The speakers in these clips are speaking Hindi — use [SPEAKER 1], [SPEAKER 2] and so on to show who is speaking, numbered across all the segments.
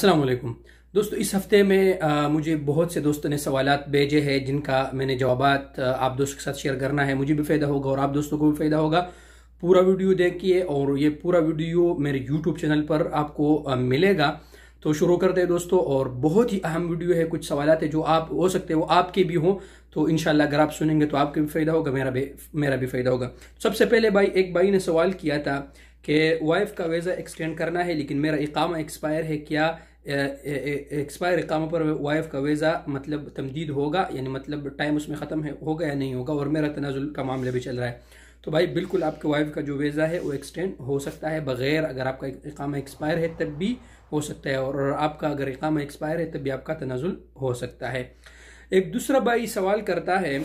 [SPEAKER 1] अस्सलाम वालेकुम दोस्तों। इस हफ्ते में मुझे बहुत से दोस्तों ने सवालात भेजे हैं जिनका मैंने जवाबात आप दोस्तों के साथ शेयर करना है। मुझे भी फ़ायदा होगा और आप दोस्तों को भी फ़ायदा होगा। पूरा वीडियो देखिए और ये पूरा वीडियो मेरे यूट्यूब चैनल पर आपको मिलेगा। तो शुरू करते हैं दोस्तों। और बहुत ही अहम वीडियो है, कुछ सवालात है जो आप हो सकते हैं वो आपके भी हो, तो इंशाल्लाह अगर आप सुनेंगे तो आपके भी फ़ायदा होगा, मेरा भी फ़ायदा होगा। सबसे पहले एक भाई ने सवाल किया था कि वाइफ का वीज़ा एक्सटेंड करना है लेकिन मेरा इकामा एक्सपायर है, क्या एक्सपायर इकामा पर वाइफ का वीज़ा मतलब तमदीद होगा, यानी मतलब टाइम उसमें ख़त्म होगा या नहीं होगा, और मेरा तनाजुल का मामला भी चल रहा है। तो भाई बिल्कुल आपके वाइफ का जो वीज़ा है वो एक्सटेंड हो सकता है बग़ैर, अगर आपका इकामा एक्सपायर है तब भी हो सकता है, और आपका अगर इकामा एक्सपायर है तब भी आपका तनाजुल हो सकता है। एक दूसरा भाई सवाल करता है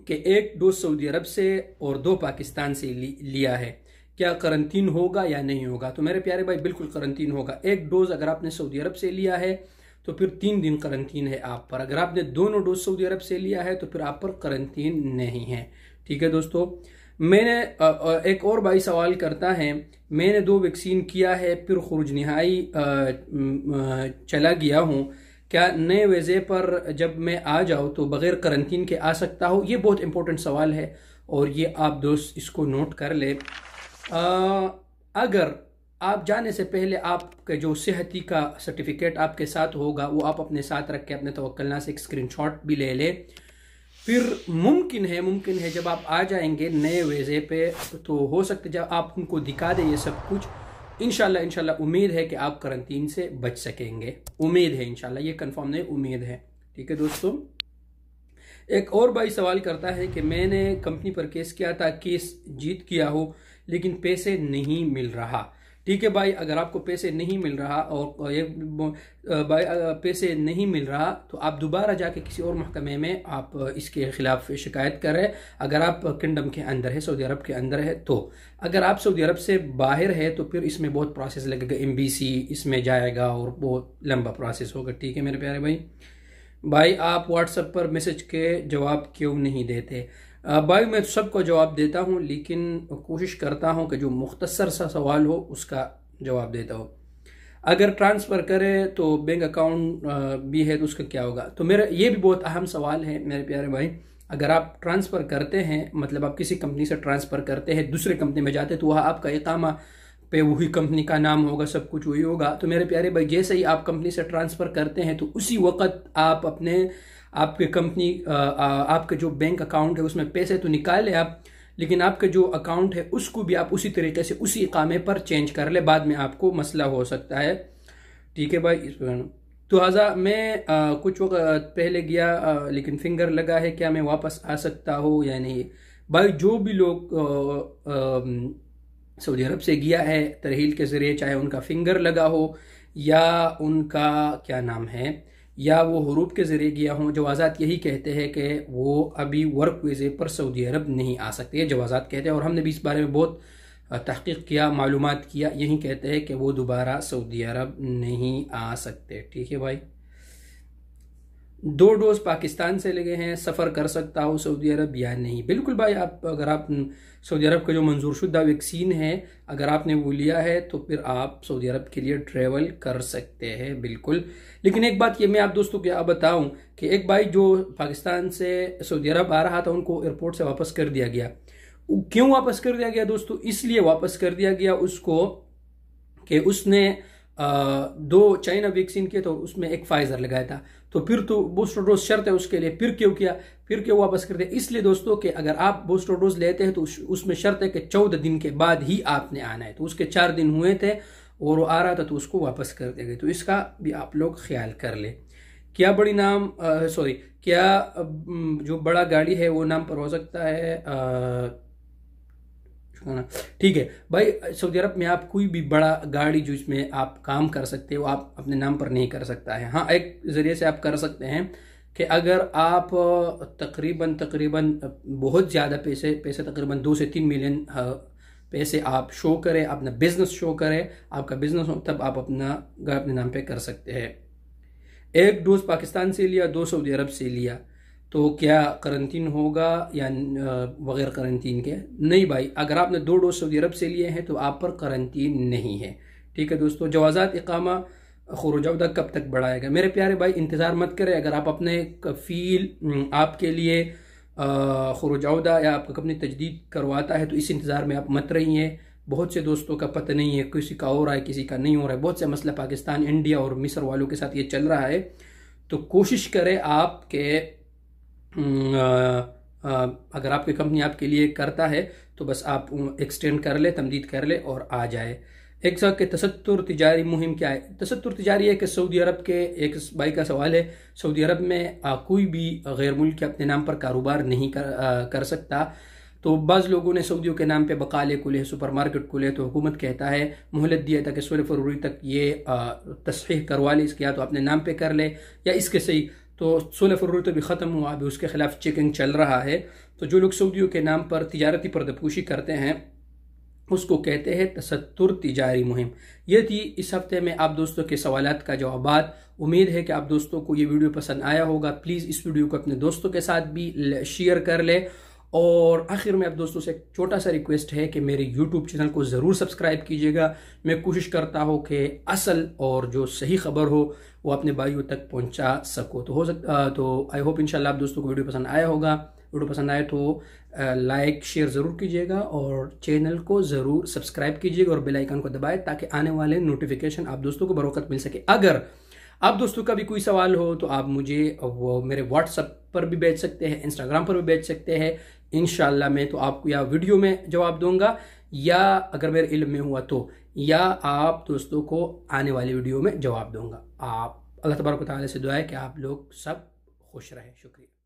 [SPEAKER 1] कि एक डोज सऊदी अरब से और 2 पाकिस्तान से लिया है, क्या करंटीन होगा या नहीं होगा? तो मेरे प्यारे भाई बिल्कुल करंटीन होगा। एक डोज अगर आपने सऊदी अरब से लिया है तो फिर 3 दिन करंटीन है आप पर। अगर आपने दोनों डोज सऊदी अरब से लिया है तो फिर आप पर करंटीन नहीं है। ठीक है दोस्तों। मैंने एक और भाई सवाल करता है, मैंने 2 वैक्सीन किया है फिर खुरुज नहाई चला गया हूँ, क्या नए वीज़े पर जब मैं आ जाऊँ तो बग़ैर करंटीन के आ सकता हूँ? ये बहुत इंपॉर्टेंट सवाल है और ये आप दोस्त इसको नोट कर ले। अगर आप जाने से पहले आपके जो सेहती का सर्टिफिकेट आपके साथ होगा वो आप अपने साथ रख के अपने तवक्कुलनामा से एक स्क्रीनशॉट भी ले ले। फिर मुमकिन है जब आप आ जाएंगे नए वीज़े पे तो हो सकता है जब आप उनको दिखा दें ये सब कुछ, इंशाल्लाह उम्मीद है कि आप करंटीन से बच सकेंगे। उम्मीद है, इंशाल्लाह, ये कंफर्म नहीं, उम्मीद है। ठीक है दोस्तों। एक और भाई सवाल करता है कि मैंने कंपनी पर केस किया था, केस जीत किया हो लेकिन पैसे नहीं मिल रहा। ठीक है भाई, अगर आपको पैसे नहीं मिल रहा और पैसे नहीं मिल रहा तो आप दोबारा जाके किसी और महकमे में आप इसके खिलाफ शिकायत करें। अगर आप किंगडम के अंदर है, सऊदी अरब के अंदर है, तो अगर आप सऊदी अरब से बाहर है तो फिर इसमें बहुत प्रोसेस लगेगा, एम्बेसी इसमें जाएगा और बहुत लंबा प्रोसेस होगा। ठीक है मेरे प्यारे भाई आप व्हाट्सएप पर मैसेज के जवाब क्यों नहीं देते? भाई मैं सबको जवाब देता हूँ लेकिन कोशिश करता हूँ कि जो मुख्तसर सा सवाल हो उसका जवाब देता हूँ। अगर ट्रांसफ़र करे तो बैंक अकाउंट भी है तो उसका क्या होगा? तो मेरा ये भी बहुत अहम सवाल है मेरे प्यारे भाई। अगर आप ट्रांसफ़र करते हैं, मतलब आप किसी कंपनी से ट्रांसफ़र करते हैं दूसरे कंपनी में जाते तो वहाँ आपका इकामा पे वही कंपनी का नाम होगा, सब कुछ वही होगा। तो मेरे प्यारे भाई जैसे ही आप कंपनी से ट्रांसफ़र करते हैं तो उसी वक्त आप आपके कंपनी आपके जो बैंक अकाउंट है उसमें पैसे तो निकाल ले आप, लेकिन आपका जो अकाउंट है उसको भी आप उसी तरीके से उसी इकामे पर चेंज कर ले, बाद में आपको मसला हो सकता है। ठीक है भाई। तो मैं कुछ वक्त पहले गया लेकिन फिंगर लगा है, क्या मैं वापस आ सकता हूँ या नहीं? भाई जो भी लोग सऊदी अरब से गया है तरहील के ज़रिए, चाहे उनका फिंगर लगा हो या उनका क्या नाम है या वो हुरूब के ज़रिए गया हों, जवाज़ात यही कहते हैं कि वो अभी वर्क वीज़े पर सऊदी अरब नहीं आ सकते। ये जवाज़ात कहते हैं और हमने भी इस बारे में बहुत तहक़ीक़ किया, मालूमात किया, यही कहते हैं कि वो दोबारा सऊदी अरब नहीं आ सकते। ठीक है भाई। 2 डोज पाकिस्तान से लगे हैं, सफ़र कर सकता हो सऊदी अरब या नहीं? बिल्कुल भाई, अगर आप सऊदी अरब का जो मंजूर शुदा वैक्सीन है अगर आपने वो लिया है तो फिर आप सऊदी अरब के लिए ट्रैवल कर सकते हैं बिल्कुल। लेकिन एक बात ये मैं आप दोस्तों को बताऊं कि एक भाई जो पाकिस्तान से सऊदी अरब आ रहा था उनको एयरपोर्ट से वापस कर दिया गया। क्यों वापस कर दिया गया दोस्तों? इसलिए वापस कर दिया गया उसको कि उसने 2 चाइना वैक्सीन किए तो उसमें एक फाइजर लगाया था, तो फिर तो बूस्टर डोज शर्त है उसके लिए, फिर क्यों किया, फिर क्यों वापस कर दिया? इसलिए दोस्तों कि अगर आप बूस्टर डोज लेते हैं तो उसमें शर्त है कि 14 दिन के बाद ही आपने आना है। तो उसके 4 दिन हुए थे और वो आ रहा था तो उसको वापस कर दिया गया। तो इसका भी आप लोग ख्याल कर ले। क्या जो बड़ा गाड़ी है वो नाम पर हो सकता है? ठीक है भाई, सऊदी अरब में आप कोई भी बड़ा गाड़ी जो इसमें आप काम कर सकते हो आप अपने नाम पर नहीं कर सकता है। हाँ, एक ज़रिए से आप कर सकते हैं कि अगर आप तकरीबन बहुत ज़्यादा पैसे तकरीबन 2 से 3 मिलियन पैसे आप शो करें, अपना बिजनेस शो करें, आपका बिजनेस हो, तब आप अपने नाम पे कर सकते हैं। 1 डोज पाकिस्तान से लिया, 2 सऊदी अरब से लिया, तो क्या करंटीन होगा या बगैर करंटीन के? नहीं भाई, अगर आपने 2 डोज सऊदी अरब से लिए हैं तो आप पर करंटीन नहीं है। ठीक है दोस्तों। जवाज़ात इकामा खुरूज औदा कब तक बढ़ाएगा। मेरे प्यारे भाई इंतज़ार मत करें। अगर आप अपने कफ़ील आपके लिए खुरूज औदा या आपका कंपनी तजदीद करवाता है तो इस इंतज़ार में आप मत रहिए। बहुत से दोस्तों का पता नहीं है, किसी का हो रहा है किसी का नहीं हो रहा है। बहुत से मसला पाकिस्तान, इंडिया और मिस्र वालों के साथ ये चल रहा है। तो कोशिश करें आपके अगर आपकी कंपनी आपके लिए करता है तो बस आप एक्सटेंड कर ले, तमदीद कर ले और आ जाए। एक साथ के तसत्तुर तिजारी मुहिम क्या है? तसत्तुर तिजारी है कि सऊदी अरब के, एक भाई का सवाल है, सऊदी अरब में कोई भी गैर मुल्क अपने नाम पर कारोबार नहीं कर सकता। तो बाज़ लोगों ने सऊदियों के नाम पे बकाले खुले, सुपरमार्केट खुले, तो हुकूमत कहता है मोहलत दिया था कि 16 फरवरी तक ये तस्हीह करवा ले, इसके या तो अपने नाम पे कर ले या इसके सही। तो 16 फरवरी तो भी ख़त्म हुआ, अभी उसके खिलाफ चेकिंग चल रहा है। तो जो लोग सऊदियों के नाम पर तिजारती पर्दपूशी करते हैं उसको कहते हैं तसत्तुर तिजारी मुहिम। ये थी इस हफ्ते में आप दोस्तों के सवालात का जवाबात। उम्मीद है कि आप दोस्तों को ये वीडियो पसंद आया होगा। प्लीज़ इस वीडियो को अपने दोस्तों के साथ भी शेयर कर ले। और आखिर में आप दोस्तों से एक छोटा सा रिक्वेस्ट है कि मेरे YouTube चैनल को ज़रूर सब्सक्राइब कीजिएगा। मैं कोशिश करता हूँ कि असल और जो सही खबर हो वो अपने भाइयों तक पहुँचा सको। तो आई होप इंशाल्लाह आप दोस्तों को वीडियो पसंद आया होगा। वीडियो पसंद आए तो लाइक शेयर ज़रूर कीजिएगा और चैनल को ज़रूर सब्सक्राइब कीजिएगा और बेल आइकन को दबाएं ताकि आने वाले नोटिफिकेशन आप दोस्तों को बर वक्त मिल सके। अगर आप दोस्तों का भी कोई सवाल हो तो आप मुझे वो मेरे व्हाट्सएप पर भी भेज सकते हैं, इंस्टाग्राम पर भी भेज सकते हैं। इंशाल्लाह मैं तो आपको या वीडियो में जवाब दूंगा या अगर मेरे इल्म में हुआ तो या आप दोस्तों को आने वाली वीडियो में जवाब दूंगा। आप अल्लाह तबारक व तआला से दुआ है कि आप लोग सब खुश रहें। शुक्रिया।